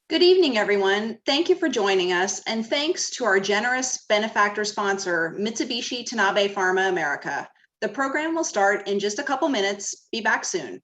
Good evening, everyone. Thank you for joining us, and thanks to our generous benefactor sponsor, Mitsubishi Tanabe Pharma America. The program will start in just a couple minutes. Be back soon.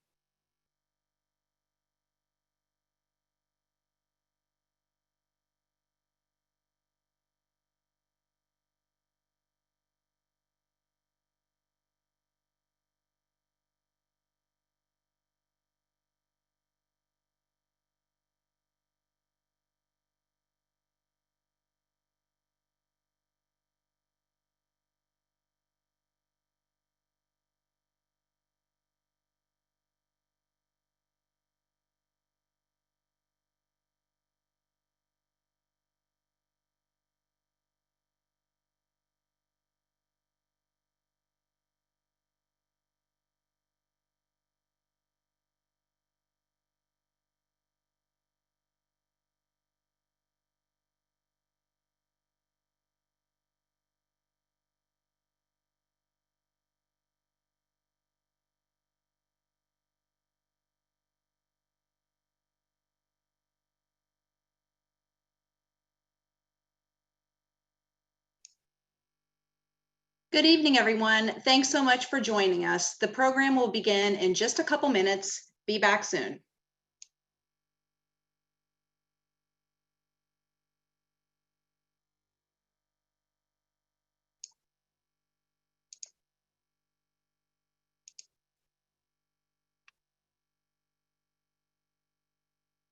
Good evening, everyone. Thanks so much for joining us. The program will begin in just a couple minutes. Be back soon.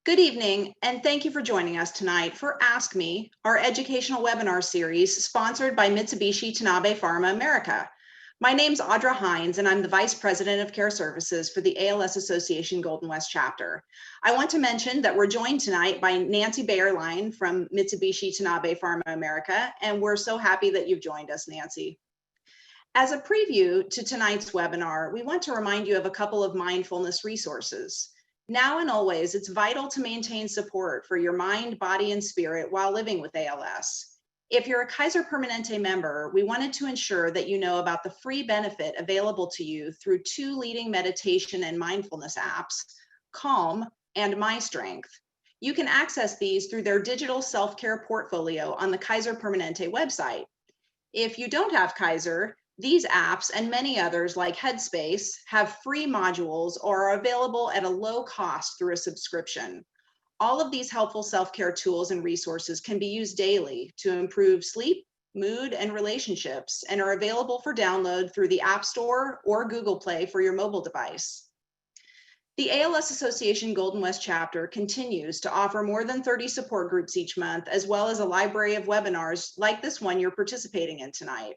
Good evening, and thank you for joining us tonight for Ask Me, our educational webinar series sponsored by Mitsubishi Tanabe Pharma America. My name's Audra Hines, and I'm the Vice President of Care Services for the ALS Association Golden West Chapter. I want to mention that we're joined tonight by Nancy Bayerlein from Mitsubishi Tanabe Pharma America, and we're so happy that you've joined us, Nancy. As a preview to tonight's webinar, we want to remind you of a couple of mindfulness resources. Now and always, it's vital to maintain support for your mind, body, and spirit while living with ALS. If you're a Kaiser Permanente member, we wanted to ensure that you know about the free benefit available to you through two leading meditation and mindfulness apps, Calm and My Strength. You can access these through their digital self-care portfolio on the Kaiser Permanente website. If you don't have Kaiser, these apps and many others like Headspace have free modules or are available at a low cost through a subscription. All of these helpful self-care tools and resources can be used daily to improve sleep, mood, and relationships, and are available for download through the App Store or Google Play for your mobile device. The ALS Association Golden West Chapter continues to offer more than 30 support groups each month, as well as a library of webinars like this one you're participating in tonight.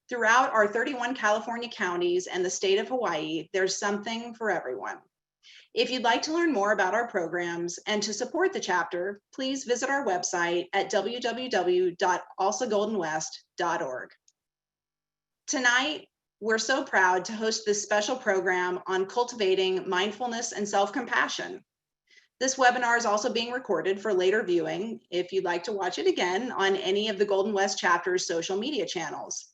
Throughout our 31 California counties and the state of Hawaii, there's something for everyone. If you'd like to learn more about our programs and to support the chapter, please visit our website at www.alsagoldenwest.org. Tonight, we're so proud to host this special program on cultivating mindfulness and self-compassion. This webinar is also being recorded for later viewing if you'd like to watch it again on any of the Golden West Chapter's social media channels.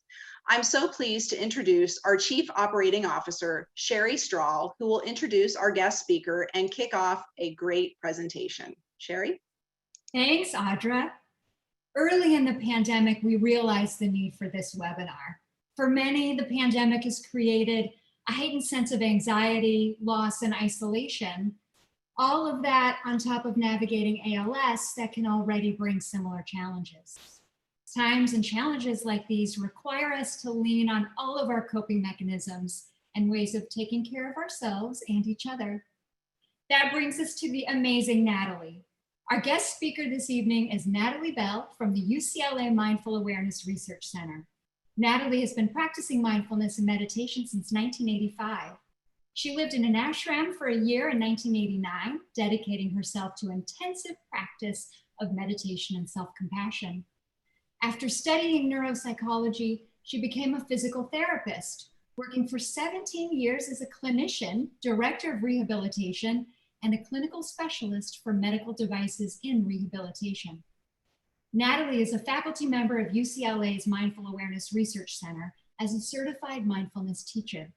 I'm so pleased to introduce our Chief Operating Officer, Sheri Strahl, who will introduce our guest speaker and kick off a great presentation. Sheri? Thanks, Audra. Early in the pandemic, we realized the need for this webinar. For many, the pandemic has created a heightened sense of anxiety, loss, and isolation. All of that on top of navigating ALS that can already bring similar challenges. Times and challenges like these require us to lean on all of our coping mechanisms and ways of taking care of ourselves and each other. That brings us to the amazing Natalie. Our guest speaker this evening is Natalie Bell from the UCLA Mindful Awareness Research Center. Natalie has been practicing mindfulness and meditation since 1985. She lived in an ashram for a year in 1989, dedicating herself to intensive practice of meditation and self-compassion. After studying neuropsychology, she became a physical therapist, working for 17 years as a clinician, director of rehabilitation, and a clinical specialist for medical devices in rehabilitation. Natalie is a faculty member of UCLA's Mindful Awareness Research Center as a certified mindfulness teacher.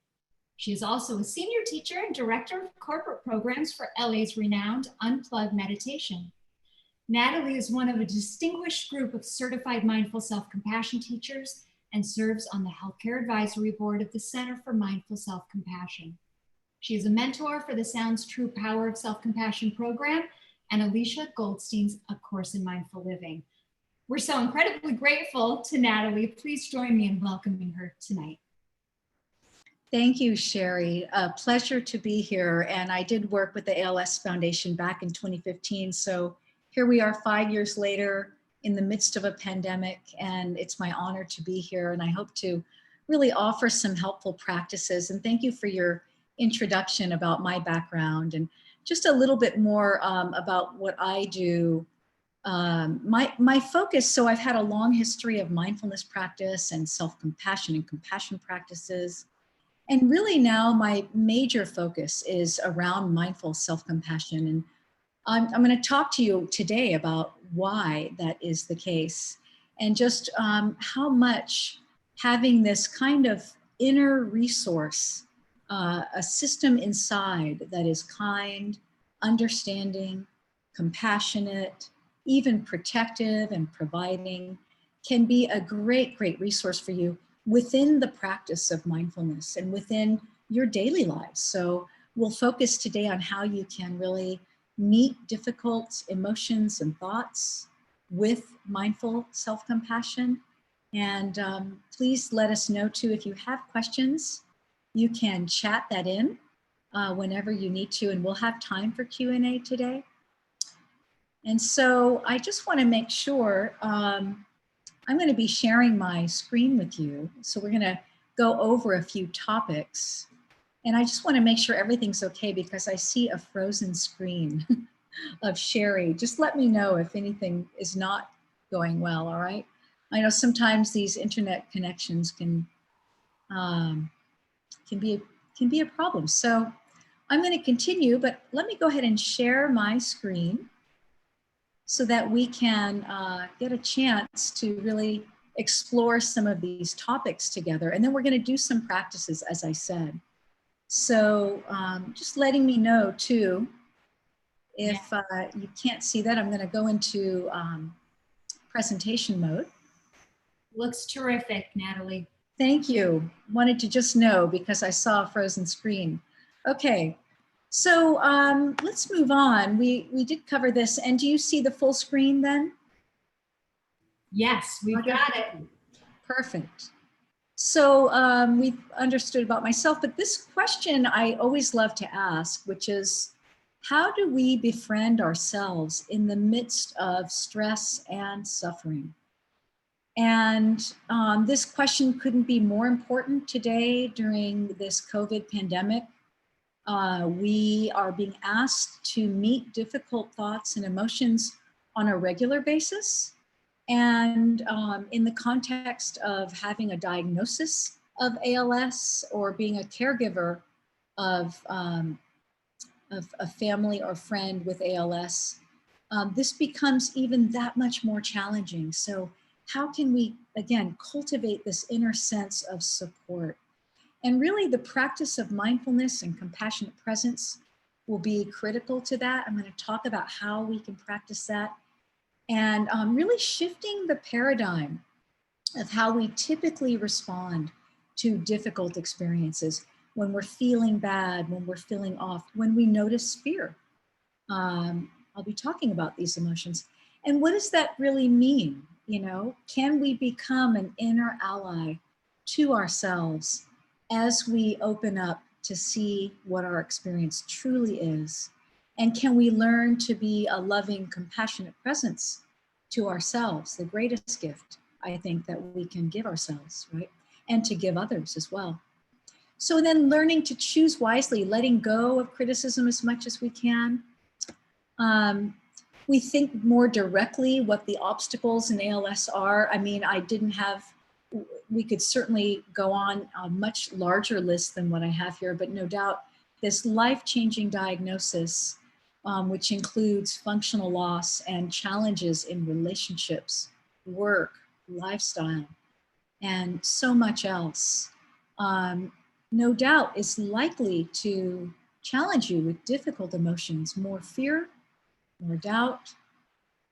She is also a senior teacher and director of corporate programs for LA's renowned Unplugged Meditation. Natalie is one of a distinguished group of certified mindful self-compassion teachers and serves on the Healthcare Advisory Board of the Center for Mindful Self-Compassion. She is a mentor for the Sounds True Power of Self-Compassion program and Alicia Goldstein's A Course in Mindful Living. We're so incredibly grateful to Natalie. Please join me in welcoming her tonight. Thank you, Sheri. A pleasure to be here. And I did work with the ALS Foundation back in 2015. So here we are 5 years later in the midst of a pandemic, and it's my honor to be here. And I hope to really offer some helpful practices. And thank you for your introduction about my background and just a little bit more about what I do. My focus, so I've had a long history of mindfulness practice and self-compassion and compassion practices. And really now my major focus is around mindful self-compassion. And I'm going to talk to you today about why that is the case and just how much having this kind of inner resource, a system inside that is kind, understanding, compassionate, even protective and providing can be a great, great resource for you within the practice of mindfulness and within your daily lives. So we'll focus today on how you can really meet difficult emotions and thoughts with mindful self-compassion. And please let us know too, if you have questions, you can chat that in whenever you need to, and we'll have time for Q&A today. And so I just want to make sure, I'm going to be sharing my screen with you. So we're going to go over a few topics. And I just want to make sure everything's okay because I see a frozen screen of Sheri. Just let me know if anything is not going well, all right? I know sometimes these internet connections can be a problem. So I'm going to continue, but let me go ahead and share my screen so that we can get a chance to really explore some of these topics together. And then we're going to do some practices, as I said. So just letting me know too, if you can't see that, I'm going to go into presentation mode. Looks terrific, Natalie. Thank you. Wanted to just know because I saw a frozen screen. Okay, so let's move on. We did cover this, and do you see the full screen then? Yes, we've got it. Perfect. So we've understood about myself, but this question I always love to ask, which is, how do we befriend ourselves in the midst of stress and suffering? And this question couldn't be more important today during this COVID pandemic. We are being asked to meet difficult thoughts and emotions on a regular basis. And in the context of having a diagnosis of ALS or being a caregiver of a family or friend with ALS, this becomes even that much more challenging. So how can we, again, cultivate this inner sense of support? And really the practice of mindfulness and compassionate presence will be critical to that. I'm going to talk about how we can practice that. And really shifting the paradigm of how we typically respond to difficult experiences when we're feeling bad, when we're feeling off, when we notice fear. I'll be talking about these emotions. And what does that really mean? You know, can we become an inner ally to ourselves as we open up to see what our experience truly is? And can we learn to be a loving, compassionate presence to ourselves, the greatest gift, I think, that we can give ourselves, right? And to give others as well. So then learning to choose wisely, letting go of criticism as much as we can. We think more directly what the obstacles in ALS are. I mean, we could certainly go on a much larger list than what I have here, but no doubt this life-changing diagnosis, which includes functional loss and challenges in relationships, work, lifestyle, and so much else, no doubt is likely to challenge you with difficult emotions, more fear, more doubt,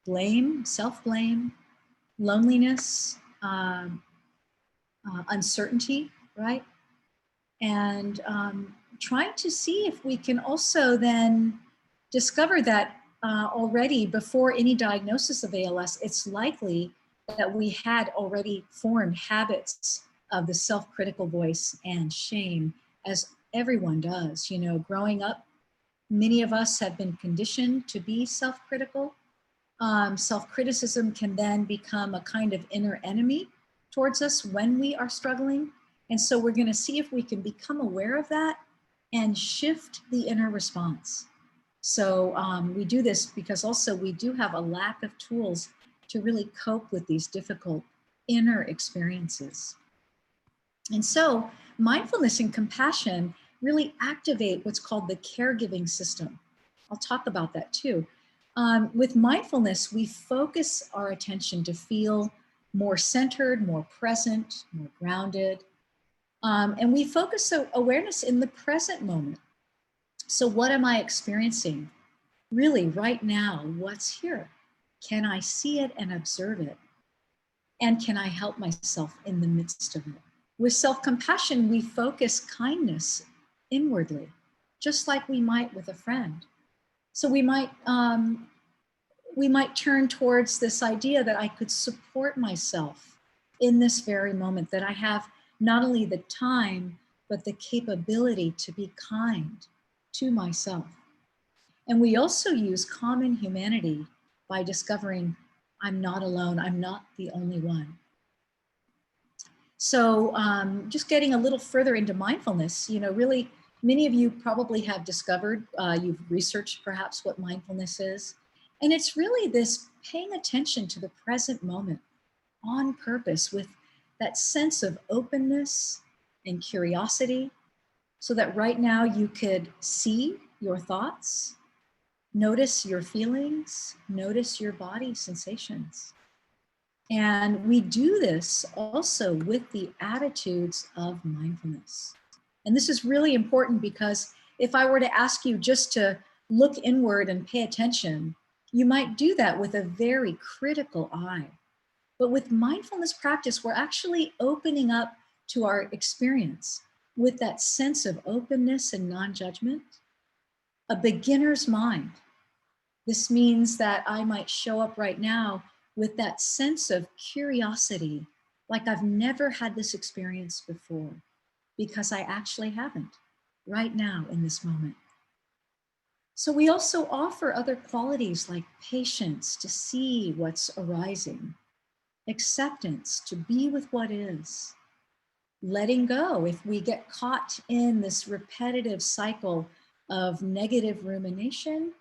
blame, self-blame, loneliness, uncertainty, right? And trying to see if we can also then discover that already before any diagnosis of ALS, it's likely that we had already formed habits of the self-critical voice and shame, as everyone does. You know, growing up, many of us have been conditioned to be self-critical. Self-criticism can then become a kind of inner enemy towards us when we are struggling. And so we're going to see if we can become aware of that and shift the inner response. So we do this because also we do have a lack of tools to really cope with these difficult inner experiences. And so mindfulness and compassion really activate what's called the caregiving system. I'll talk about that too. With mindfulness, we focus our attention to feel more centered, more present, more grounded. And we focus awareness in the present moment. So what am I experiencing? Really, right now, what's here? Can I see it and observe it? And can I help myself in the midst of it? With self-compassion, we focus kindness inwardly, just like we might with a friend. So we might turn towards this idea that I could support myself in this very moment, that I have not only the time, but the capability to be kind to myself. And we also use common humanity by discovering I'm not alone, I'm not the only one. So just getting a little further into mindfulness, you know, really many of you probably have discovered, you've researched perhaps what mindfulness is. And it's really this paying attention to the present moment on purpose with that sense of openness and curiosity, so that right now you could see your thoughts, notice your feelings, notice your body sensations. And we do this also with the attitudes of mindfulness. And this is really important because if I were to ask you just to look inward and pay attention, you might do that with a very critical eye. But with mindfulness practice, we're actually opening up to our experience with that sense of openness and non-judgment, a beginner's mind. This means that I might show up right now with that sense of curiosity, like I've never had this experience before, because I actually haven't right now in this moment. So we also offer other qualities like patience to see what's arising, acceptance to be with what is, letting go if we get caught in this repetitive cycle of negative rumination.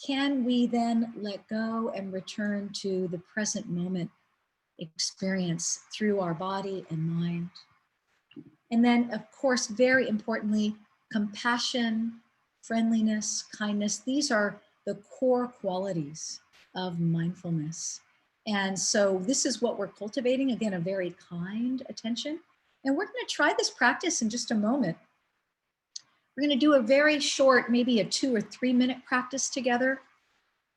Can we then let go and return to the present moment experience through our body and mind? And then, of course, very importantly, compassion, friendliness, kindness. These are the core qualities of mindfulness. And so this is what we're cultivating. Again, a very kind attention. And we're going to try this practice in just a moment. We're going to do a very short, maybe a 2 or 3 minute practice together.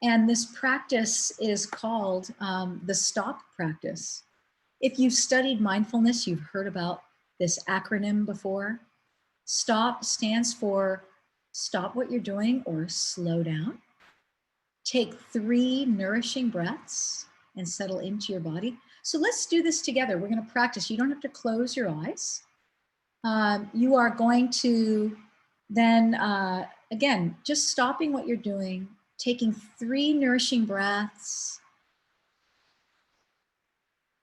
And this practice is called the STOP practice. If you've studied mindfulness, you've heard about this acronym before. STOP stands for stop what you're doing or slow down. Take 3 nourishing breaths and settle into your body. So let's do this together. We're going to practice. You don't have to close your eyes. You are going to then, again, just stopping what you're doing, taking 3 nourishing breaths.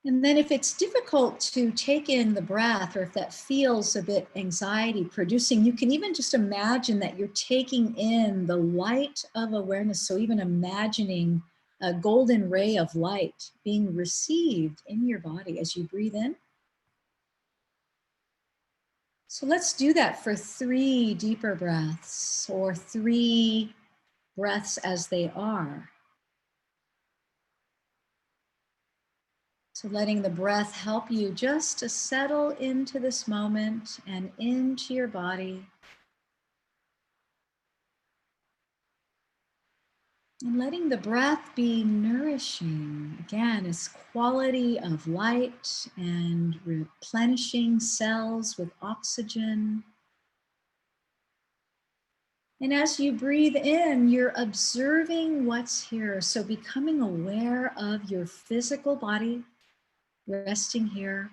And then if it's difficult to take in the breath, or if that feels a bit anxiety producing, you can even just imagine that you're taking in the light of awareness. So even imagining a golden ray of light being received in your body as you breathe in. So let's do that for 3 deeper breaths, or 3 breaths as they are. So letting the breath help you just to settle into this moment and into your body. And letting the breath be nourishing. Again, it's quality of light and replenishing cells with oxygen. And as you breathe in, you're observing what's here. So becoming aware of your physical body, resting here,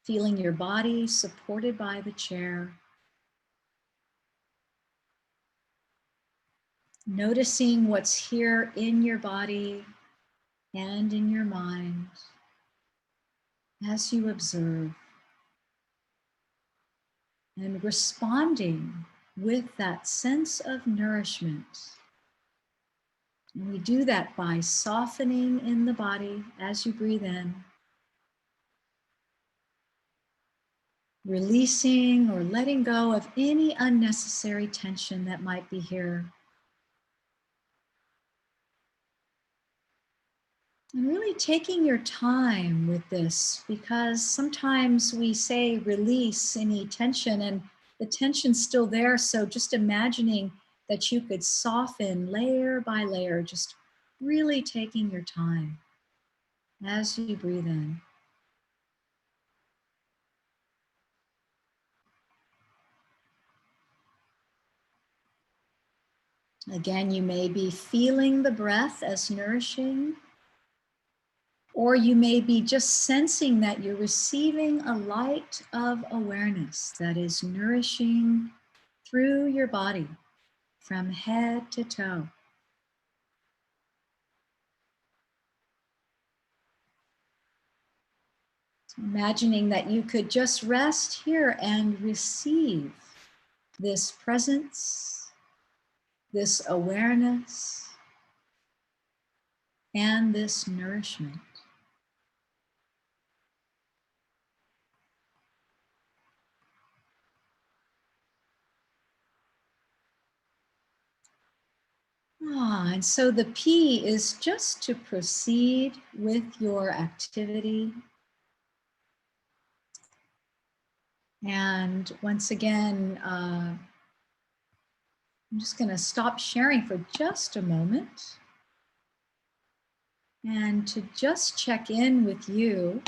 feeling your body supported by the chair. Noticing what's here in your body and in your mind as you observe. And responding with that sense of nourishment. And we do that by softening in the body as you breathe in, releasing or letting go of any unnecessary tension that might be here. And really taking your time with this, because sometimes we say release any tension and the tension's still there. So just imagining that you could soften layer by layer, just really taking your time as you breathe in. Again, you may be feeling the breath as nourishing, or you may be just sensing that you're receiving a light of awareness that is nourishing through your body from head to toe. So imagining that you could just rest here and receive this presence, this awareness, and this nourishment. And so the P is just to proceed with your activity. And once again, I'm just going to stop sharing for just a moment and to just check in with you.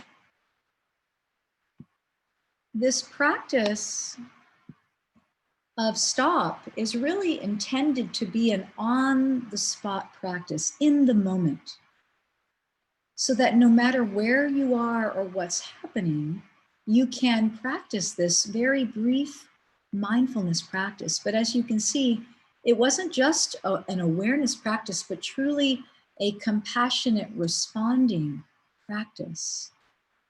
This practice of stop is really intended to be an on-the-spot practice in the moment, so that no matter where you are or what's happening, you can practice this very brief mindfulness practice. But as you can see, it wasn't just an awareness practice, but truly a compassionate responding practice.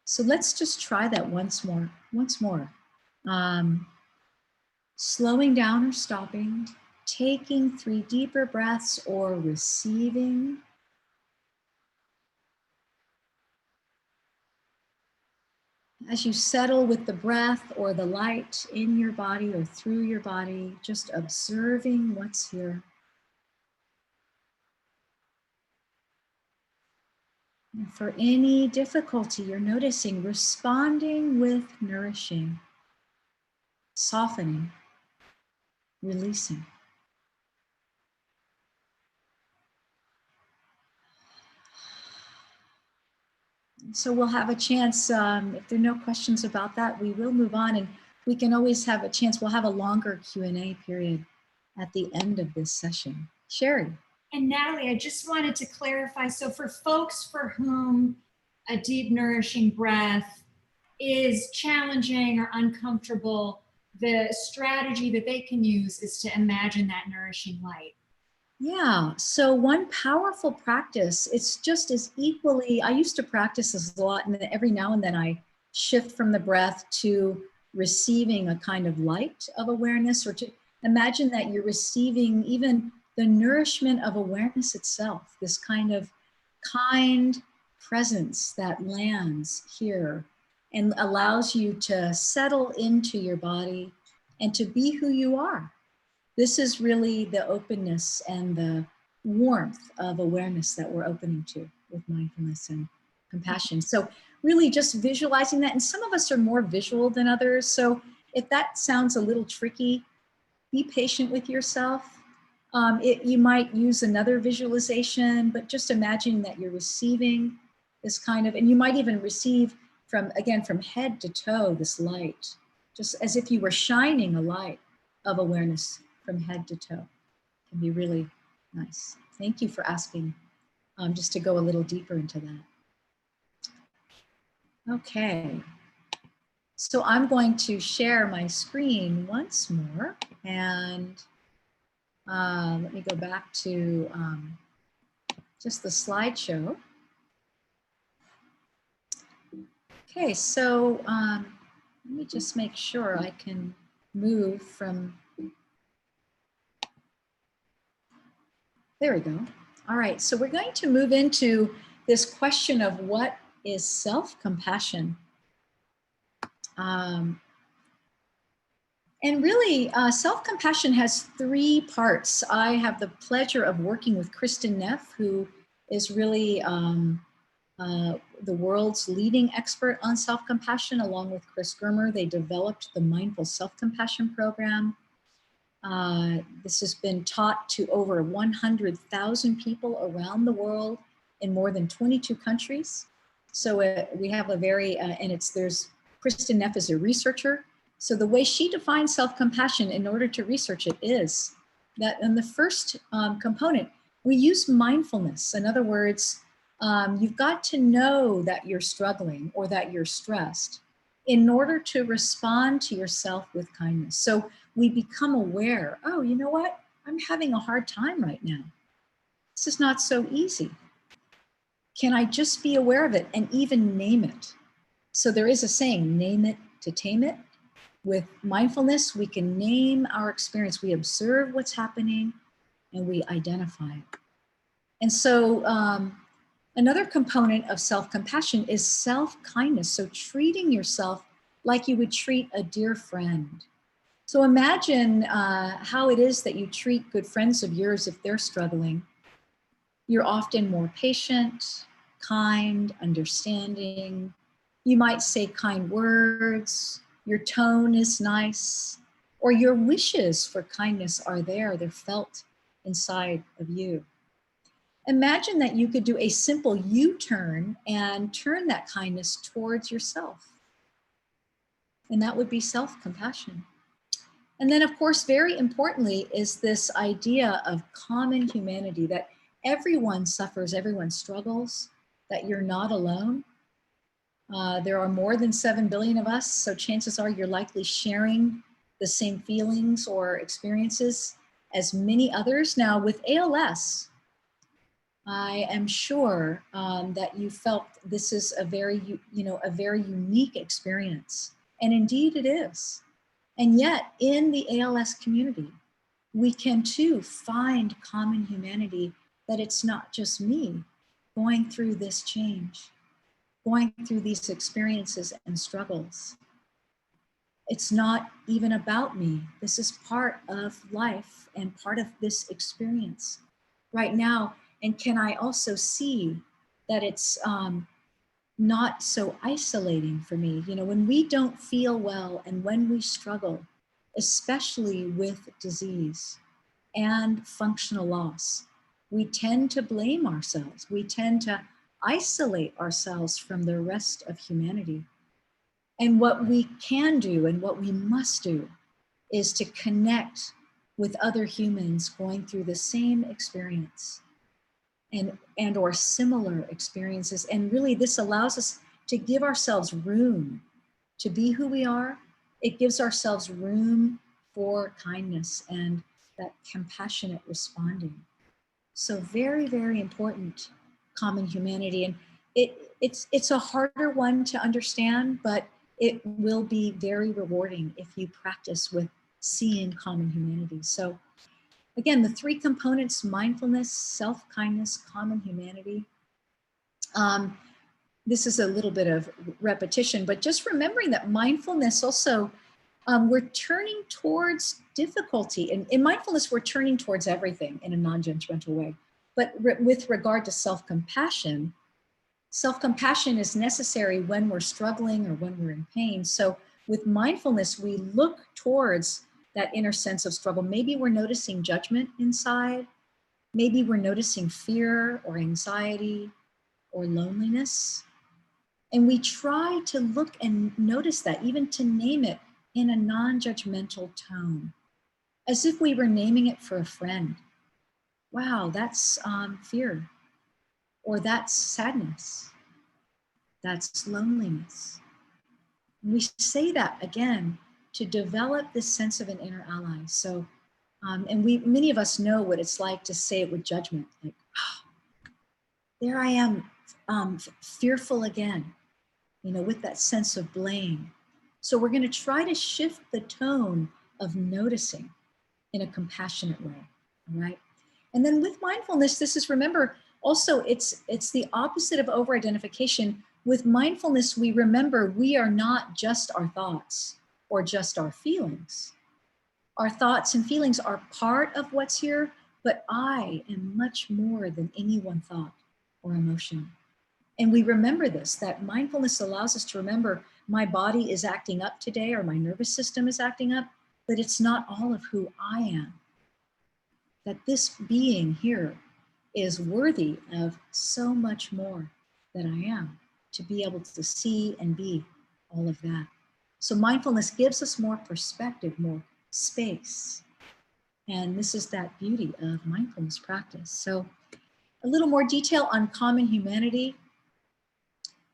So let's just try that once more. Slowing down or stopping, taking 3 deeper breaths or receiving. As you settle with the breath or the light in your body or through your body, just observing what's here. And for any difficulty you're noticing, responding with nourishing, softening, releasing. So we'll have a chance, if there are no questions about that, we will move on, and we can always have a chance. We'll have a longer Q&A period at the end of this session. Sheri. And Natalie, I just wanted to clarify, so for folks for whom a deep, nourishing breath is challenging or uncomfortable, the strategy that they can use is to imagine that nourishing light. Yeah, so one powerful practice, it's just as equally, I used to practice this a lot, and then every now and then I shift from the breath to receiving a kind of light of awareness, or to imagine that you're receiving even the nourishment of awareness itself, this kind of kind presence that lands here and allows you to settle into your body and to be who you are. This is really the openness and the warmth of awareness that we're opening to with mindfulness and compassion. So really just visualizing that. And some of us are more visual than others. So if that sounds a little tricky, be patient with yourself You might use another visualization, but just imagine that you're receiving this kind of, and you might even receive from head to toe, this light, just as if you were shining a light of awareness from head to toe. It can be really nice. Thank you for asking, just to go a little deeper into that. Okay. So I'm going to share my screen once more, and let me go back to just the slideshow. Okay, so let me just make sure I can move from, there we go. All right, so we're going to move into this question of what is self-compassion. And really, self-compassion has three parts. I have the pleasure of working with Kristin Neff, who is really the world's leading expert on self-compassion. Along with Chris Germer, they developed the Mindful Self-Compassion program. This has been taught to over 100,000 people around the world in more than 22 countries. So we have a very, there's Kristin Neff is a researcher. So the way she defines self-compassion in order to research it is that in the first component, we use mindfulness. In other words, you've got to know that you're struggling or that you're stressed in order to respond to yourself with kindness. So we become aware, oh, you know what? I'm having a hard time right now. This is not so easy. Can I just be aware of it and even name it? So there is a saying, name it to tame it. With mindfulness, we can name our experience. We observe what's happening and we identify it. And so another component of self-compassion is self-kindness. So treating yourself like you would treat a dear friend. So imagine how it is that you treat good friends of yours if they're struggling. You're often more patient, kind, understanding. You might say kind words. Your tone is nice, or your wishes for kindness are there. They're felt inside of you. Imagine that you could do a simple U-turn and turn that kindness towards yourself. And that would be self-compassion. And then, of course, very importantly is this idea of common humanity, that everyone suffers, everyone struggles, that you're not alone. There are more than 7 billion of us, so chances are you're likely sharing the same feelings or experiences as many others. Now, with ALS, I am sure that you felt this is a very unique experience, and indeed it is. And yet, in the ALS community, we can too find common humanity, that it's not just me going through this change, going through these experiences and struggles. It's not even about me. This is part of life and part of this experience right now. And can I also see that it's not so isolating for me? You know, when we don't feel well and when we struggle, especially with disease and functional loss, we tend to blame ourselves. We tend to isolate ourselves from the rest of humanity. And what we can do and what we must do is to connect with other humans going through the same experience and or similar experiences. And really this allows us to give ourselves room to be who we are. It gives ourselves room for kindness and that compassionate responding. So very, very important, common humanity. And it's a harder one to understand, but it will be very rewarding if you practice with seeing common humanity. So again, the three components: mindfulness, self-kindness, common humanity. This is a little bit of repetition, but just remembering that mindfulness also, we're turning towards difficulty. And in mindfulness, we're turning towards everything in a non-judgmental way. But with regard to self-compassion, self-compassion is necessary when we're struggling or when we're in pain. So with mindfulness, we look towards that inner sense of struggle. Maybe we're noticing judgment inside. Maybe we're noticing fear or anxiety or loneliness. And we try to look and notice that, even to name it in a non-judgmental tone, as if we were naming it for a friend. Wow, that's fear, or that's sadness, that's loneliness. And we say that again to develop this sense of an inner ally. So, and many of us know what it's like to say it with judgment, like, oh, there I am, fearful again, with that sense of blame. So we're going to try to shift the tone of noticing in a compassionate way, all right? And then with mindfulness, this is, remember, also it's the opposite of over-identification. With mindfulness, we remember we are not just our thoughts or just our feelings. Our thoughts and feelings are part of what's here, but I am much more than any one thought or emotion. And we remember this, that mindfulness allows us to remember my body is acting up today, or my nervous system is acting up, but it's not all of who I am. That this being here is worthy of so much more that I am, to be able to see and be all of that. So mindfulness gives us more perspective, more space. And this is that beauty of mindfulness practice. So a little more detail on common humanity.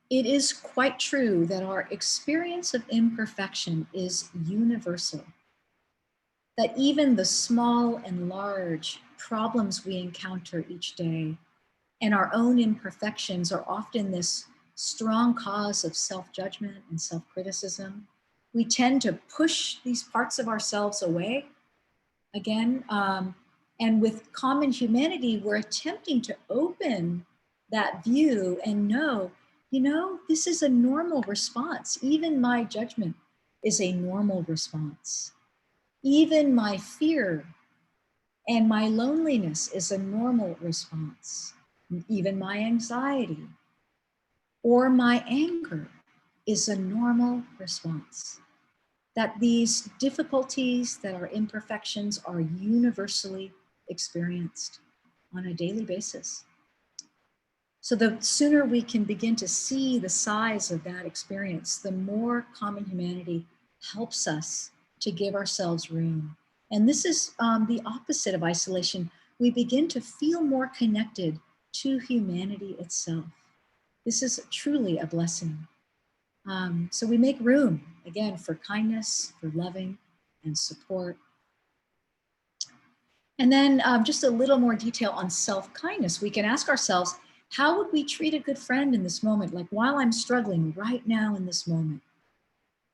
It is quite true that our experience of imperfection is universal. That even the small and large problems we encounter each day and our own imperfections are often this strong cause of self-judgment and self-criticism. We tend to push these parts of ourselves away again. And with common humanity, we're attempting to open that view and know, this is a normal response. Even my judgment is a normal response. Even my fear and my loneliness is a normal response. Even my anxiety or my anger is a normal response. That these difficulties, that our imperfections are universally experienced on a daily basis. So the sooner we can begin to see the size of that experience, the more common humanity helps us to give ourselves room. And this is the opposite of isolation. We begin to feel more connected to humanity itself. This is truly a blessing. So we make room, again, for kindness, for loving and support. And then just a little more detail on self-kindness. We can ask ourselves, how would we treat a good friend in this moment? Like while I'm struggling right now in this moment,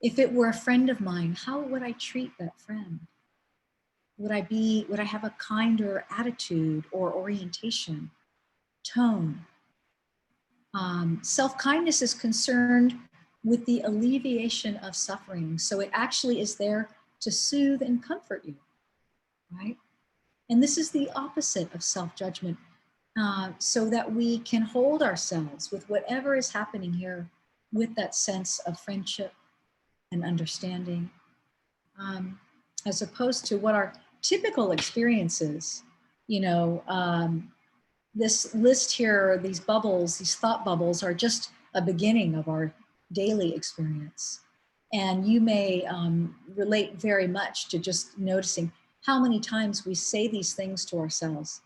if it were a friend of mine, how would I treat that friend? Would I have a kinder attitude or orientation, tone? Self-kindness is concerned with the alleviation of suffering. So it actually is there to soothe and comfort you, right? And this is the opposite of self-judgment, so that we can hold ourselves with whatever is happening here with that sense of friendship and understanding, as opposed to what our typical experiences, this list here, these bubbles, these thought bubbles are just a beginning of our daily experience. And you may relate very much to just noticing how many times we say these things to ourselves.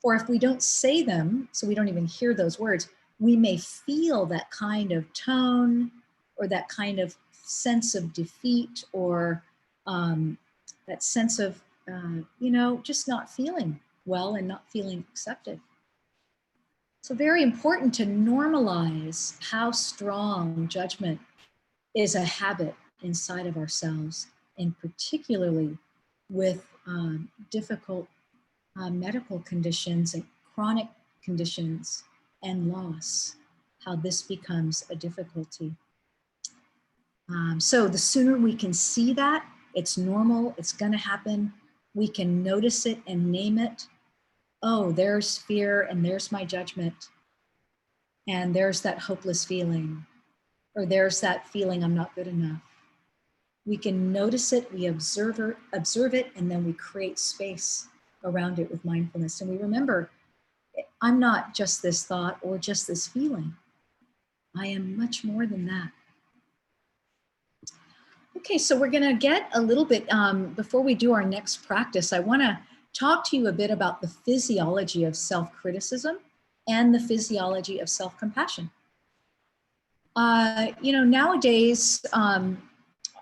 Or if we don't say them, so we don't even hear those words, we may feel that kind of tone or that kind of sense of defeat or that sense of, just not feeling well and not feeling accepted. So very important to normalize how strong judgment is a habit inside of ourselves, and particularly with difficult medical conditions and chronic conditions and loss, how this becomes a difficulty. So the sooner we can see that, it's normal, it's gonna happen, we can notice it and name it. Oh, there's fear and there's my judgment. And there's that hopeless feeling, or there's that feeling I'm not good enough. We can notice it, we observe it, and then we create space around it with mindfulness. And we remember, I'm not just this thought or just this feeling. I am much more than that. Okay, so we're going to get a little bit, before we do our next practice, I want to talk to you a bit about the physiology of self-criticism and the physiology of self-compassion. Nowadays,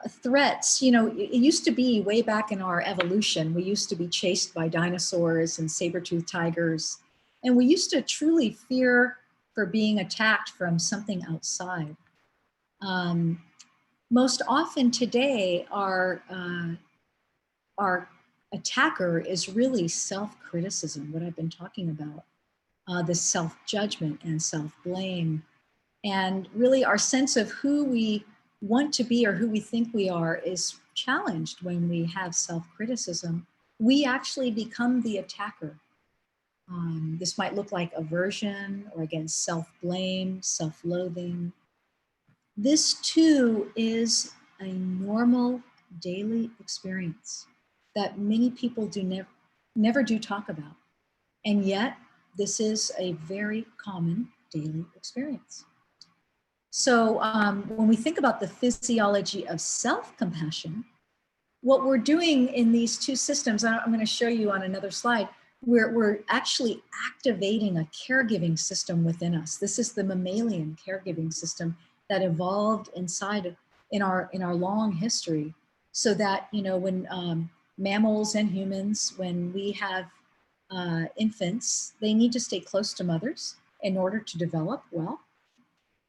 threats, it used to be way back in our evolution, we used to be chased by dinosaurs and saber-toothed tigers, and we used to truly fear for being attacked from something outside. Most often today, our attacker is really self-criticism, what I've been talking about, the self-judgment and self-blame. And really our sense of who we want to be or who we think we are is challenged when we have self-criticism. We actually become the attacker. This might look like aversion or again, self-blame, self-loathing. This too is a normal daily experience that many people do never do talk about. And yet this is a very common daily experience. So when we think about the physiology of self-compassion, what we're doing in these two systems, I'm going to show you on another slide, we're actually activating a caregiving system within us. This is the mammalian caregiving system that evolved in our long history, so that when mammals and humans, when we have infants, they need to stay close to mothers in order to develop well.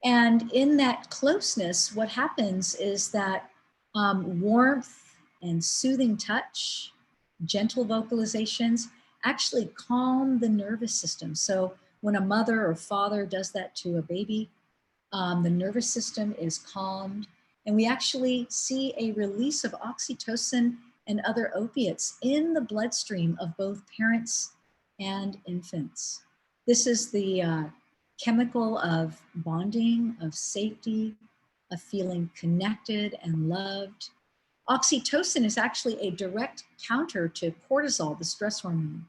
And in that closeness, what happens is that warmth and soothing touch, gentle vocalizations actually calm the nervous system. So when a mother or father does that to a baby, the nervous system is calmed, and we actually see a release of oxytocin and other opiates in the bloodstream of both parents and infants. This is the chemical of bonding, of safety, of feeling connected and loved. Oxytocin is actually a direct counter to cortisol, the stress hormone.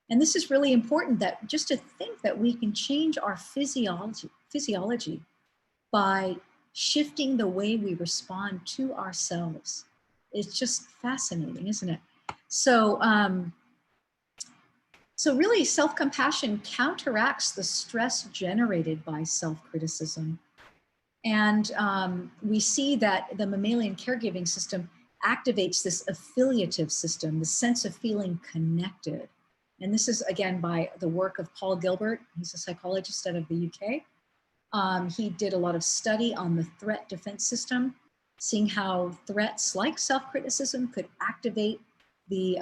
And this is really important, that just to think that we can change our physiology by shifting the way we respond to ourselves. It's just fascinating, isn't it? So, so really self-compassion counteracts the stress generated by self-criticism. And we see that the mammalian caregiving system activates this affiliative system, the sense of feeling connected. And this is, again, by the work of Paul Gilbert. He's a psychologist out of the UK. He did a lot of study on the threat defense system, seeing how threats like self-criticism could activate the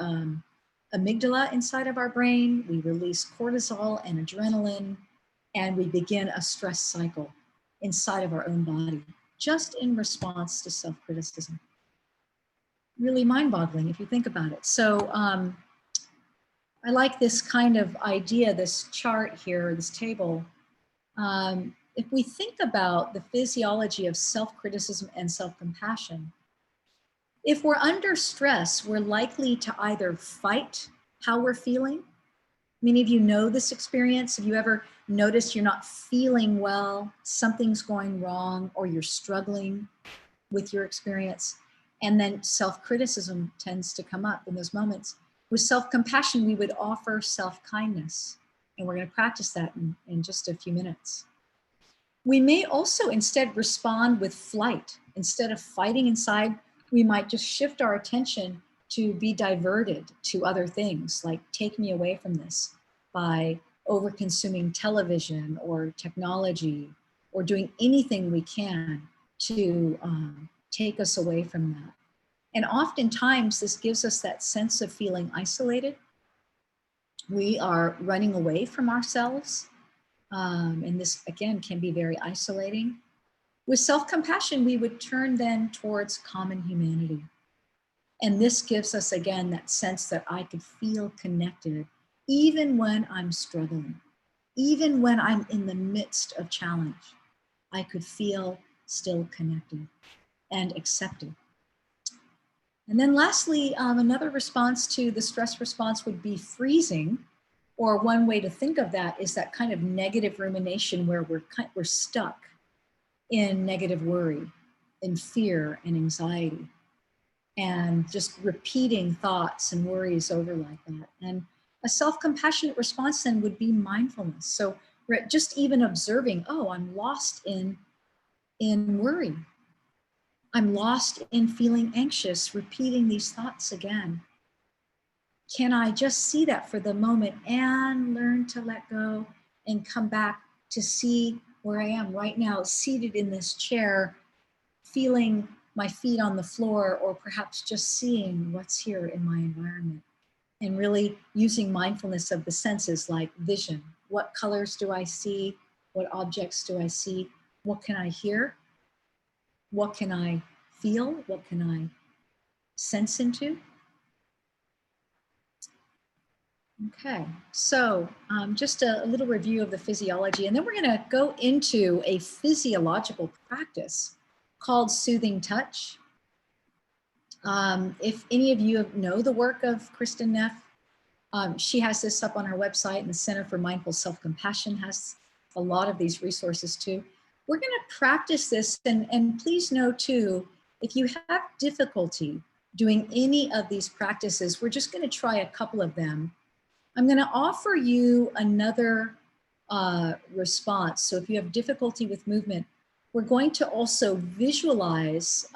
amygdala inside of our brain. We release cortisol and adrenaline, and we begin a stress cycle inside of our own body, just in response to self-criticism. Really mind-boggling if you think about it. So I like this kind of idea, this chart here, this table. If we think about the physiology of self-criticism and self-compassion, if we're under stress, we're likely to either fight how we're feeling. Many of you know this experience. Have you ever noticed you're not feeling well, something's going wrong, or you're struggling with your experience? And then self-criticism tends to come up in those moments. With self-compassion, we would offer self-kindness. And we're going to practice that in just a few minutes. We may also instead respond with flight. Instead of fighting inside, we might just shift our attention to be diverted to other things, like take me away from this, by over-consuming television or technology, or doing anything we can to take us away from that. And oftentimes this gives us that sense of feeling isolated. We are running away from ourselves. And this, again, can be very isolating. With self-compassion, we would turn then towards common humanity. And this gives us, again, that sense that I could feel connected even when I'm struggling, even when I'm in the midst of challenge. I could feel still connected and accepted. And then lastly, another response to the stress response would be freezing, or one way to think of that is that kind of negative rumination where we're stuck in negative worry, in fear and anxiety, and just repeating thoughts and worries over like that. And a self-compassionate response then would be mindfulness. So we're just even observing, oh, I'm lost in worry. I'm lost in feeling anxious, repeating these thoughts again. Can I just see that for the moment and learn to let go and come back to see where I am right now, seated in this chair, feeling my feet on the floor, or perhaps just seeing what's here in my environment, and really using mindfulness of the senses like vision. What colors do I see? What objects do I see? What can I hear? What can I feel? What can I sense into? Okay, so just a little review of the physiology, and then we're going to go into a physiological practice called soothing touch. If any of you know the work of Kristen Neff, she has this up on her website, and the Center for Mindful Self-Compassion has a lot of these resources too. We're going to practice this, and please know too, if you have difficulty doing any of these practices, we're just going to try a couple of them. I'm going to offer you another response. So if you have difficulty with movement, we're going to also visualize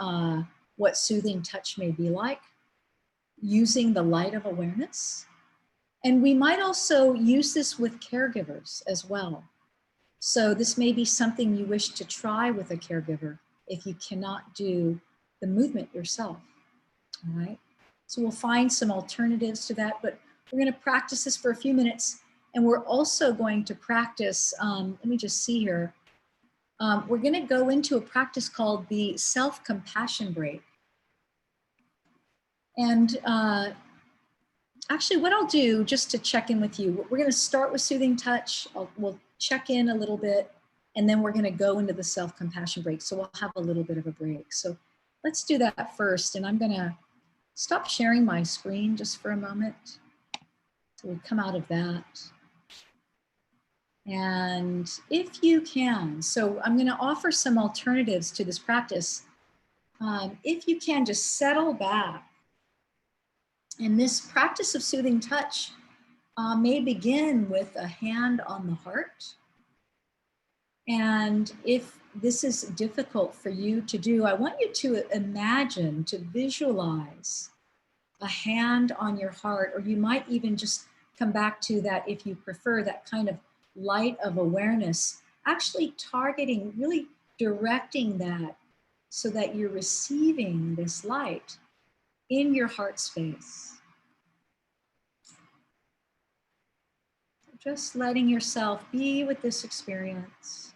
what soothing touch may be like using the light of awareness. And we might also use this with caregivers as well. So this may be something you wish to try with a caregiver if you cannot do the movement yourself, all right? So we'll find some alternatives to that, but we're going to practice this for a few minutes, and we're also going to practice, let me just see here. We're going to go into a practice called the self-compassion break. And actually what I'll do, just to check in with you, we're going to start with soothing touch. We'll check in a little bit, and then we're going to go into the self-compassion break. So we'll have a little bit of a break. So let's do that first. And I'm going to stop sharing my screen just for a moment. So we come out of that. And if you can, so I'm going to offer some alternatives to this practice. If you can, just settle back. And this practice of soothing touch may begin with a hand on the heart. And if this is difficult for you to do, I want you to imagine, to visualize a hand on your heart, or you might even just come back to that, if you prefer, that kind of light of awareness, actually targeting, really directing that so that you're receiving this light in your heart space. Just letting yourself be with this experience,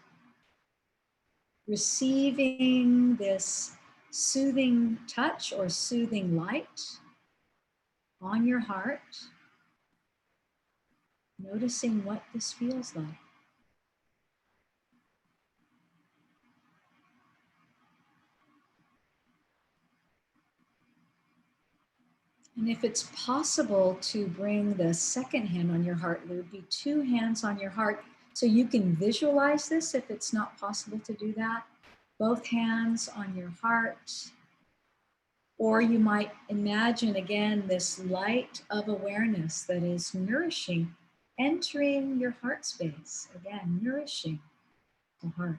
receiving this soothing touch or soothing light on your heart, noticing what this feels like. And if it's possible to bring the second hand on your heart, there would be two hands on your heart. So you can visualize this if it's not possible to do that. Both hands on your heart. Or you might imagine again this light of awareness that is nourishing, entering your heart space. Again, nourishing the heart.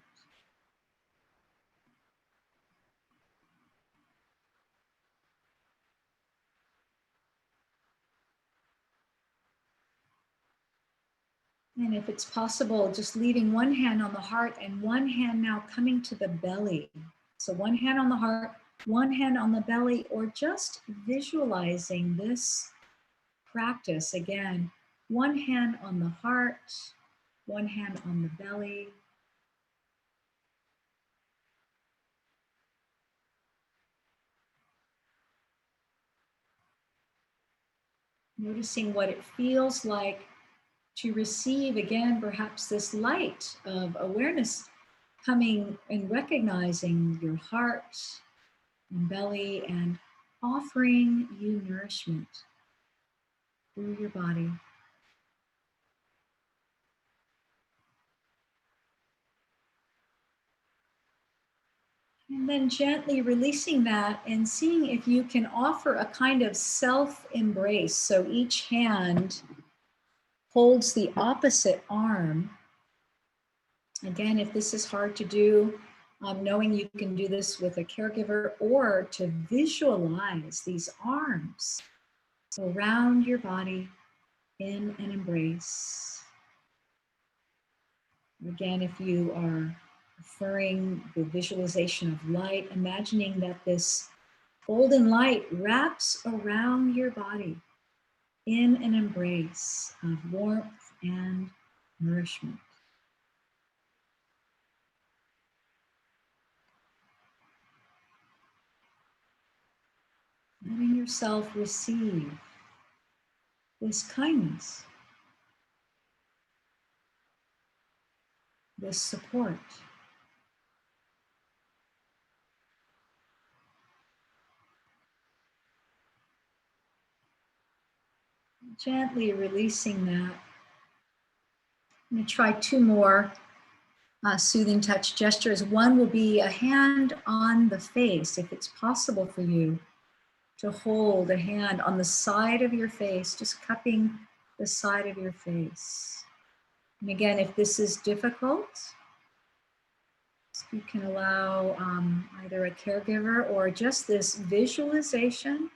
And if it's possible, just leaving one hand on the heart and one hand now coming to the belly. So one hand on the heart, one hand on the belly, or just visualizing this practice. Again, one hand on the heart, one hand on the belly. Noticing what it feels like to receive, again, perhaps this light of awareness coming and recognizing your heart and belly, and offering you nourishment through your body. And then gently releasing that and seeing if you can offer a kind of self-embrace. So each hand holds the opposite arm. Again, if this is hard to do, knowing you can do this with a caregiver, or to visualize these arms around your body in an embrace. Again, if you are preferring the visualization of light, imagining that this golden light wraps around your body in an embrace of warmth and nourishment. Letting yourself receive this kindness, this support. Gently releasing that. I'm going to try two more soothing touch gestures. One will be a hand on the face, if it's possible for you to hold a hand on the side of your face, just cupping the side of your face. And again, if this is difficult, you can allow either a caregiver or just this visualization.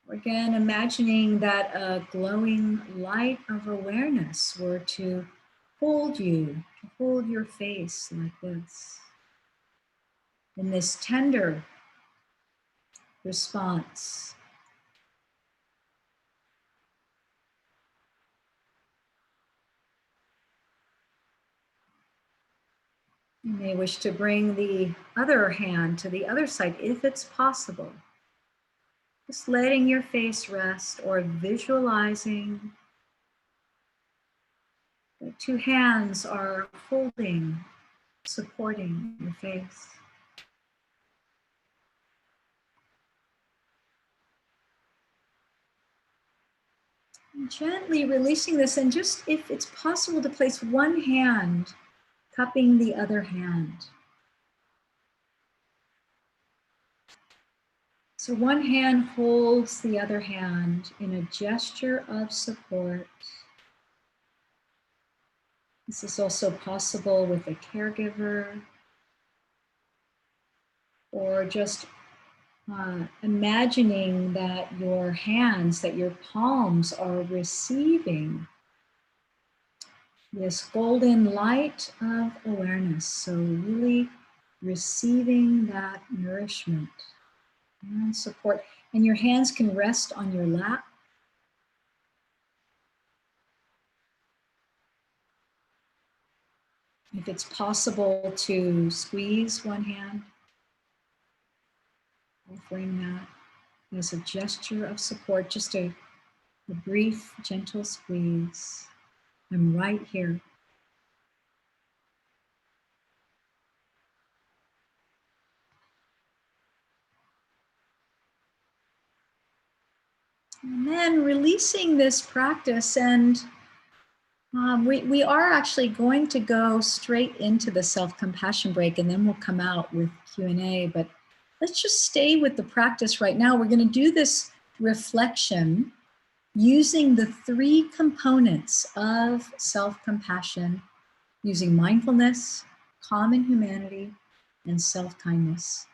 Again, imagining that a glowing light of awareness were to hold you, to hold your face like this. In this tender response. You may wish to bring the other hand to the other side if it's possible. Just letting your face rest or visualizing that two hands are holding, supporting your face. And gently releasing this, and just if it's possible to place one hand cupping the other hand. So one hand holds the other hand in a gesture of support. This is also possible with a caregiver, or just imagining that your hands, that your palms are receiving this golden light of awareness. So really receiving that nourishment and support. And your hands can rest on your lap. If it's possible to squeeze one hand, offering that as a gesture of support, just a brief, gentle squeeze. I'm right here. And then releasing this practice, and we are actually going to go straight into the self-compassion break, and then we'll come out with Q&A, but let's just stay with the practice right now. We're going to do this reflection using the three components of self-compassion, using mindfulness, common humanity, and self-kindness.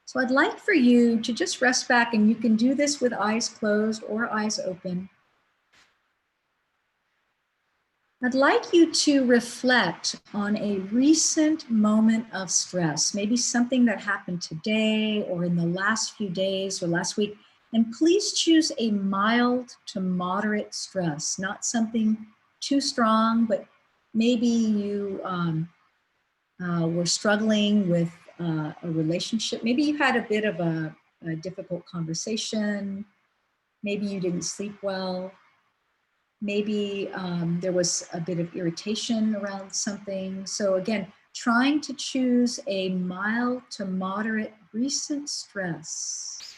So I'd like for you to just rest back, and you can do this with eyes closed or eyes open. I'd like you to reflect on a recent moment of stress, maybe something that happened today or in the last few days or last week. And please choose a mild to moderate stress, not something too strong, but maybe you were struggling with a relationship. Maybe you had a bit of a difficult conversation. Maybe you didn't sleep well. Maybe there was a bit of irritation around something. So again, trying to choose a mild to moderate recent stress.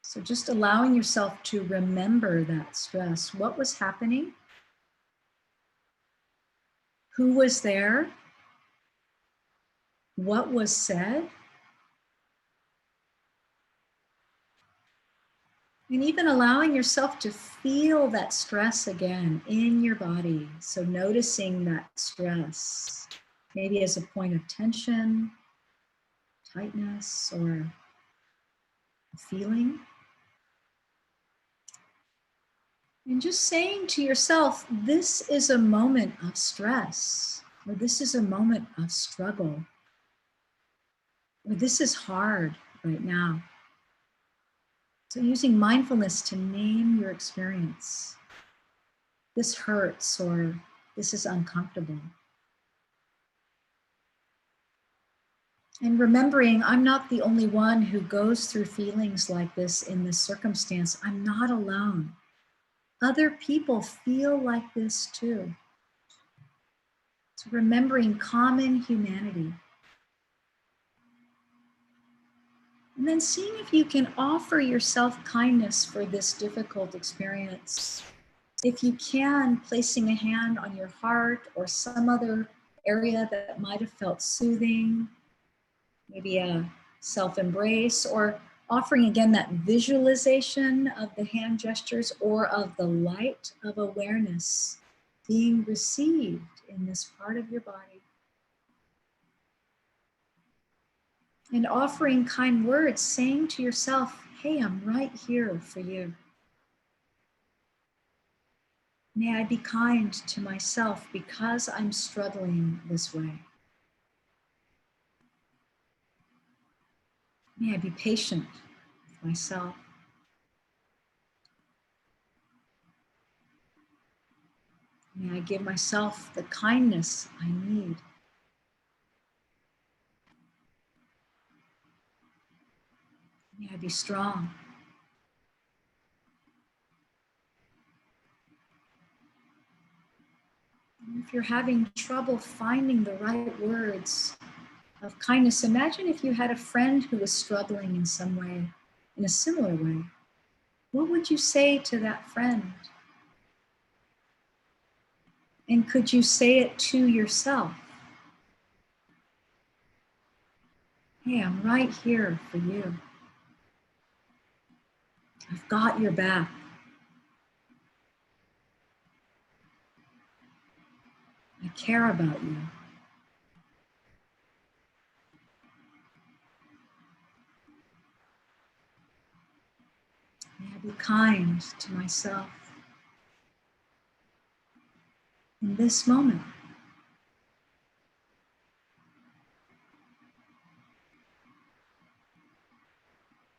So just allowing yourself to remember that stress. What was happening? Who was there? What was said? And even allowing yourself to feel that stress again in your body. So noticing that stress, maybe as a point of tension, tightness, or a feeling. And just saying to yourself, this is a moment of stress, or this is a moment of struggle, or this is hard right now. So using mindfulness to name your experience. This hurts, or this is uncomfortable. And remembering I'm not the only one who goes through feelings like this in this circumstance. I'm not alone. Other people feel like this too. So remembering common humanity. And then seeing if you can offer yourself kindness for this difficult experience. If you can, placing a hand on your heart or some other area that might have felt soothing, maybe a self-embrace, or offering again that visualization of the hand gestures or of the light of awareness being received in this part of your body. And offering kind words, saying to yourself, hey, I'm right here for you. May I be kind to myself because I'm struggling this way. May I be patient with myself. May I give myself the kindness I need. May I be strong. And if you're having trouble finding the right words of kindness, imagine if you had a friend who was struggling in some way, in a similar way. What would you say to that friend? And could you say it to yourself? Hey, I'm right here for you. I've got your back. I care about you. May I be kind to myself in this moment.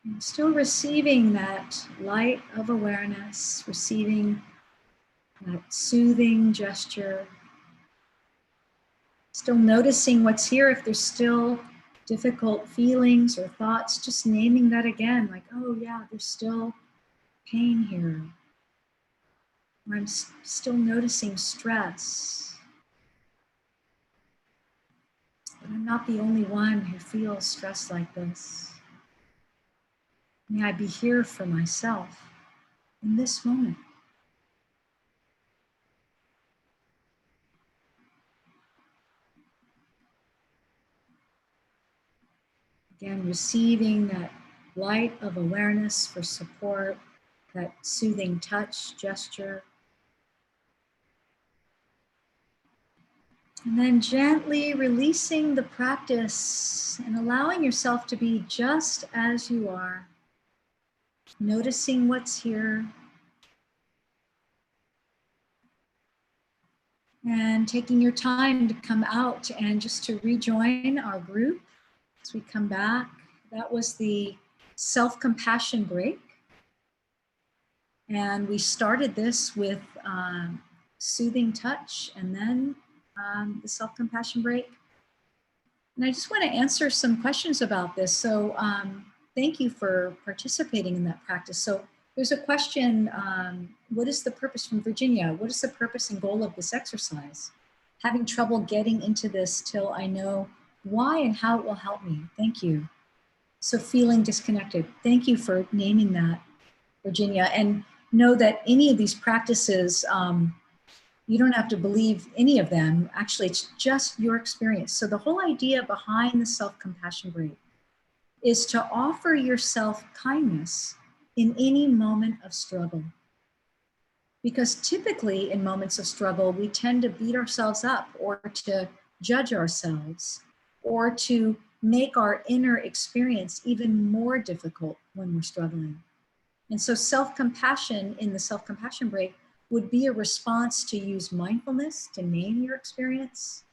And still receiving that light of awareness, receiving that soothing gesture. Still noticing what's here. If there's still difficult feelings or thoughts, just naming that again, like, oh yeah, there's still pain here. Or I'm still noticing stress. But I'm not the only one who feels stress like this. May I be here for myself in this moment. Again, receiving that light of awareness for support, that soothing touch, gesture. And then gently releasing the practice and allowing yourself to be just as you are. Noticing what's here. And taking your time to come out and just to rejoin our group as we come back. That was the self-compassion break. And we started this with soothing touch and then the self-compassion break. And I just want to answer some questions about this. So thank you for participating in that practice. So there's a question, what is the purpose from Virginia? What is the purpose and goal of this exercise? having trouble getting into this till I know why and how it will help me. Thank you. So feeling disconnected. Thank you for naming that, Virginia. And know that any of these practices, you don't have to believe any of them. Actually, it's just your experience. So the whole idea behind the self-compassion break is to offer yourself kindness in any moment of struggle. Because typically in moments of struggle, we tend to beat ourselves up or to judge ourselves or to make our inner experience even more difficult when we're struggling. And so self-compassion in the self-compassion break would be a response to use mindfulness, to name your experience,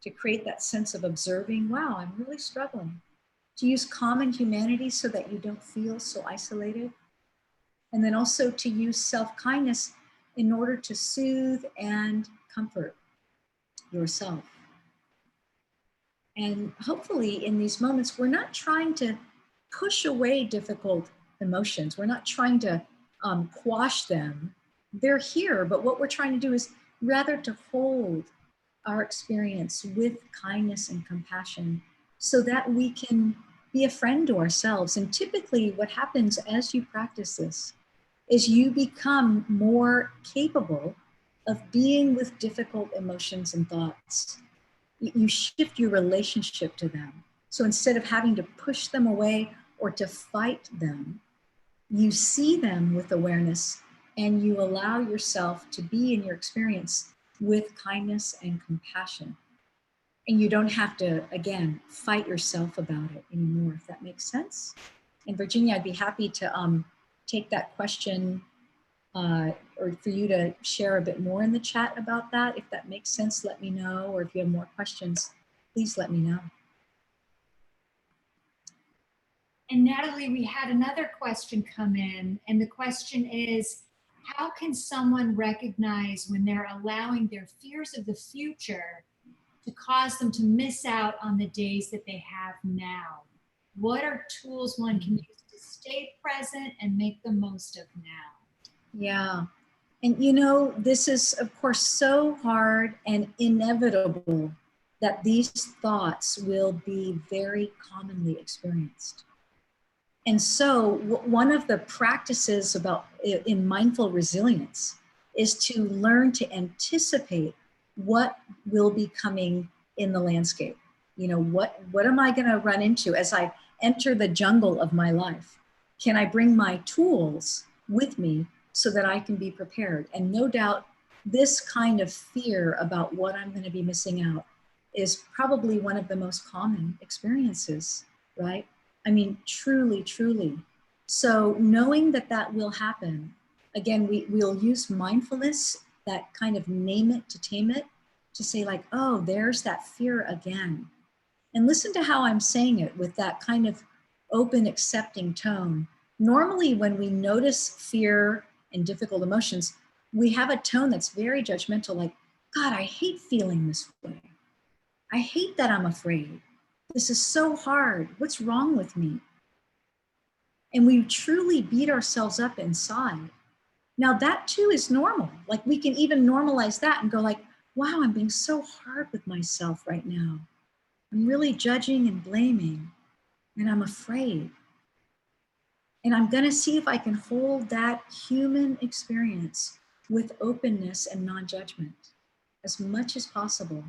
to create that sense of observing, wow, I'm really struggling. To use common humanity so that you don't feel so isolated. And then also to use self-kindness in order to soothe and comfort yourself. And hopefully in these moments, we're not trying to push away difficult emotions. We're not trying to quash them. They're here, but what we're trying to do is rather to hold our experience with kindness and compassion so that we can be a friend to ourselves. And typically what happens as you practice this is you become more capable of being with difficult emotions and thoughts. You shift your relationship to them. So instead of having to push them away or to fight them, you see them with awareness and you allow yourself to be in your experience with kindness and compassion. And you don't have to, again, fight yourself about it anymore, if that makes sense. And Virginia, I'd be happy to take that question or for you to share a bit more in the chat about that. If that makes sense, let me know. Or if you have more questions, please let me know. And Natalie, we had another question come in, and the question is, how can someone recognize when they're allowing their fears of the future to cause them to miss out on the days that they have now? What are tools one can use to stay present and make the most of now? Yeah. And you know, this is of course so hard and inevitable that these thoughts will be very commonly experienced. And so one of the practices in mindful resilience is to learn to anticipate what will be coming in the landscape. You know, what am I going to run into as I enter the jungle of my life? Can I bring my tools with me so that I can be prepared? And no doubt this kind of fear about what I'm going to be missing out is probably one of the most common experiences, right? I mean, truly, truly. So knowing that that will happen, again, we'll use mindfulness, that kind of name it to tame it, to say like, oh, there's that fear again. And listen to how I'm saying it with that kind of open, accepting tone. Normally, when we notice fear and difficult emotions, we have a tone that's very judgmental, like, God, I hate feeling this way. I hate that I'm afraid. This is so hard. What's wrong with me? And we truly beat ourselves up inside. Now that too is normal. Like we can even normalize that and go like, wow, I'm being so hard with myself right now. I'm really judging and blaming, and I'm afraid. And I'm gonna see if I can hold that human experience with openness and non-judgment as much as possible.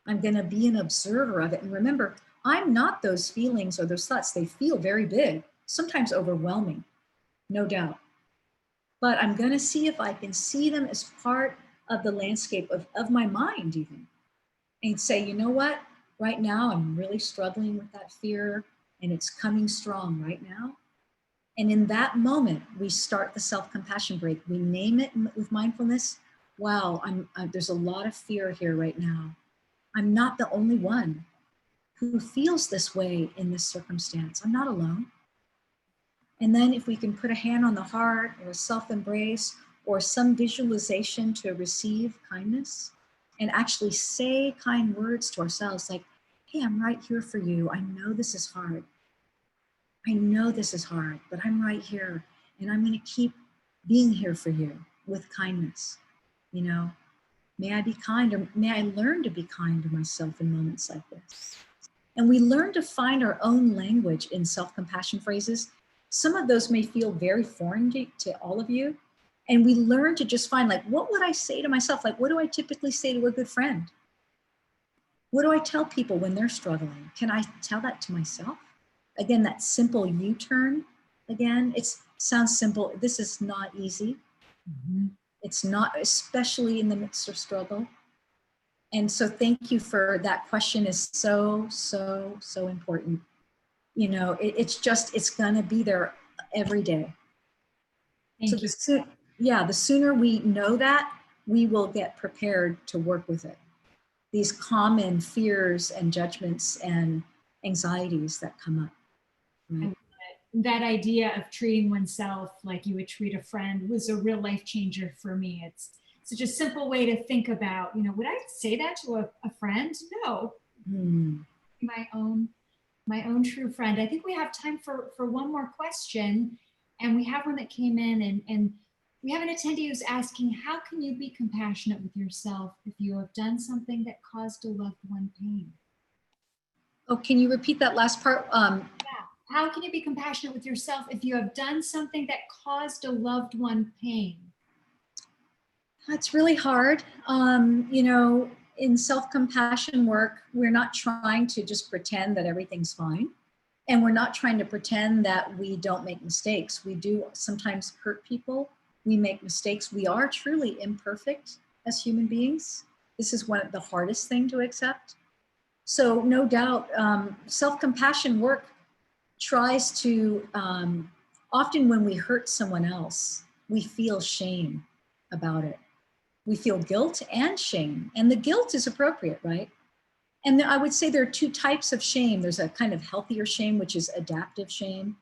I'm gonna be an observer of it. And remember, I'm not those feelings or those thoughts. They feel very big, sometimes overwhelming, no doubt. But I'm gonna see if I can see them as part of the landscape of my mind even. And say, you know what, right now I'm really struggling with that fear and it's coming strong right now. And in that moment, we start the self-compassion break. We name it with mindfulness. Wow, there's a lot of fear here right now. I'm not the only one who feels this way in this circumstance. I'm not alone. And then if we can put a hand on the heart or a self-embrace or some visualization to receive kindness and actually say kind words to ourselves like, hey, I'm right here for you. I know this is hard. I know this is hard, but I'm right here and I'm going to keep being here for you with kindness, you know? May I be kind, or may I learn to be kind to myself in moments like this? And we learn to find our own language in self-compassion phrases. Some of those may feel very foreign to all of you. And we learn to just find, like, what would I say to myself? Like, what do I typically say to a good friend? What do I tell people when they're struggling? Can I tell that to myself? Again, that simple U-turn, again, it sounds simple. This is not easy. It's not, especially in the midst of struggle. And so thank you for that question, is so, so, so important. You know, it's gonna be there every day. Thank you. The sooner we know that, we will get prepared to work with it. These common fears and judgments and anxieties that come up. Right? That idea of treating oneself like you would treat a friend was a real life changer for me. It's such a simple way to think about, you know, would I say that to a friend? No. My own true friend. I think we have time for one more question. And we have one that came in, and we have an attendee who's asking, how can you be compassionate with yourself if you have done something that caused a loved one pain? Oh, can you repeat that last part? Yeah. How can you be compassionate with yourself if you have done something that caused a loved one pain? That's really hard. You know, in self-compassion work, we're not trying to just pretend that everything's fine. And we're not trying to pretend that we don't make mistakes. We do sometimes hurt people. We make mistakes. We are truly imperfect as human beings. This is one of the hardest thing to accept. So no doubt, self-compassion work tries to, often when we hurt someone else, we feel shame about it. We feel guilt and shame, and the guilt is appropriate, right? And I would say there are two types of shame. There's a kind of healthier shame, which is adaptive shame.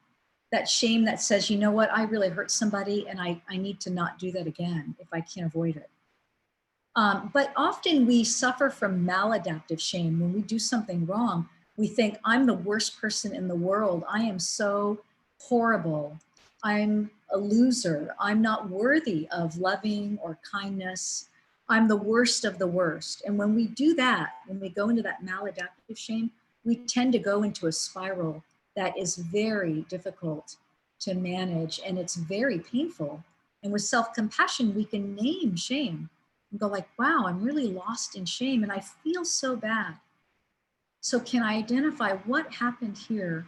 That shame that says, you know what, I really hurt somebody and I need to not do that again if I can't avoid it. But often we suffer from maladaptive shame. When we do something wrong, we think, I'm the worst person in the world. I am so horrible. I'm a loser. I'm not worthy of loving or kindness. I'm the worst of the worst. And when we do that, when we go into that maladaptive shame, we tend to go into a spiral that is very difficult to manage, and it's very painful. And with self-compassion, we can name shame and go like, wow, I'm really lost in shame and I feel so bad. So can I identify what happened here?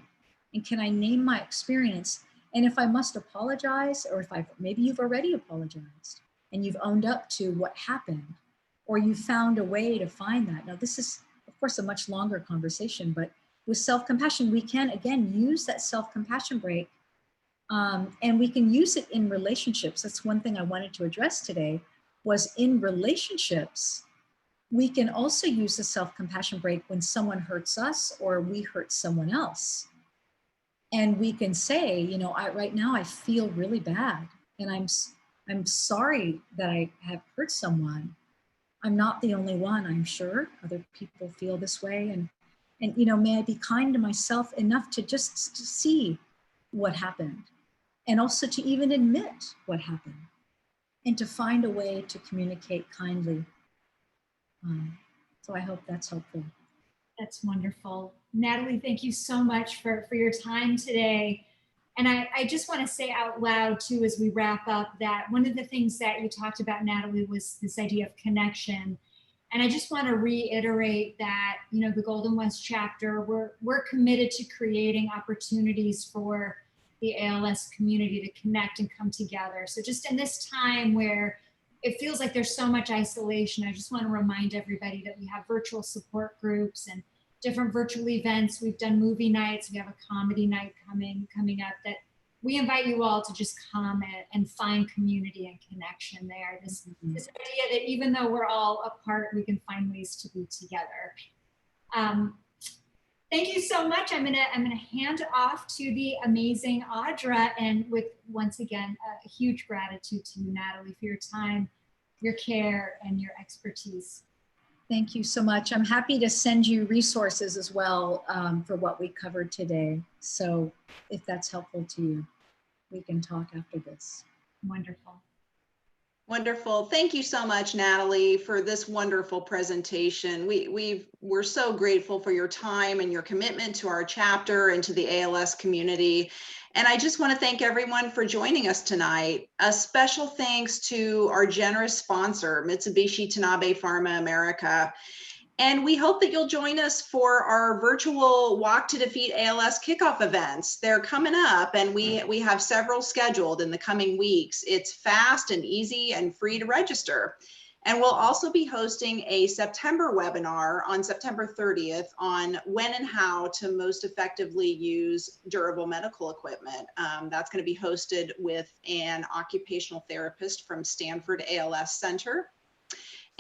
And can I name my experience? And if I must apologize, or if maybe you've already apologized and you've owned up to what happened, or you found a way to find that. Now this is, of course, a much longer conversation, but with self-compassion, we can, again, use that self-compassion break, and we can use it in relationships. That's one thing I wanted to address today, was in relationships, we can also use the self-compassion break when someone hurts us or we hurt someone else. And we can say, you know, right now I feel really bad, and I'm sorry that I have hurt someone. I'm not the only one, I'm sure. Other people feel this way. And you know, may I be kind to myself enough to just to see what happened, and also to even admit what happened, and to find a way to communicate kindly. So I hope that's helpful. That's wonderful. Natalie, thank you so much for your time today. And I just want to say out loud too, as we wrap up, that one of the things that you talked about, Natalie, was this idea of connection. And I just want to reiterate that, you know, the Golden West chapter, we're committed to creating opportunities for the ALS community to connect and come together. So just in this time where it feels like there's so much isolation, I just want to remind everybody that we have virtual support groups and different virtual events. We've done movie nights. We have a comedy night coming up, that we invite you all to just come and find community and connection there. This idea that even though we're all apart, we can find ways to be together. Thank you so much. I'm gonna hand off to the amazing Audra, and with, once again, a huge gratitude to you, Natalie, for your time, your care, and your expertise. Thank you so much. I'm happy to send you resources as well for what we covered today. So if that's helpful to you, we can talk after this. Wonderful. Wonderful. Thank you so much, Natalie, for this wonderful presentation. We're so grateful for your time and your commitment to our chapter and to the ALS community. And I just want to thank everyone for joining us tonight. A special thanks to our generous sponsor, Mitsubishi Tanabe Pharma America. And we hope that you'll join us for our virtual Walk to Defeat ALS kickoff events. They're coming up, and we have several scheduled in the coming weeks. It's fast and easy and free to register. And we'll also be hosting a September webinar on September 30th on when and how to most effectively use durable medical equipment. That's going to be hosted with an occupational therapist from Stanford ALS Center.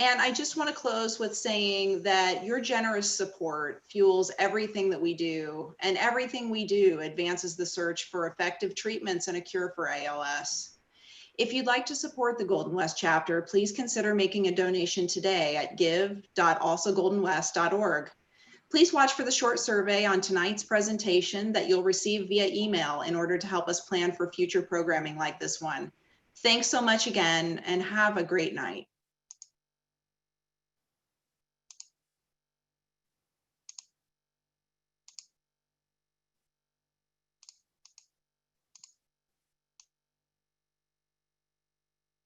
And I just want to close with saying that your generous support fuels everything that we do, and everything we do advances the search for effective treatments and a cure for ALS. If you'd like to support the Golden West chapter, please consider making a donation today at give.alsogoldenwest.org. Please watch for the short survey on tonight's presentation that you'll receive via email in order to help us plan for future programming like this one. Thanks so much again, and have a great night.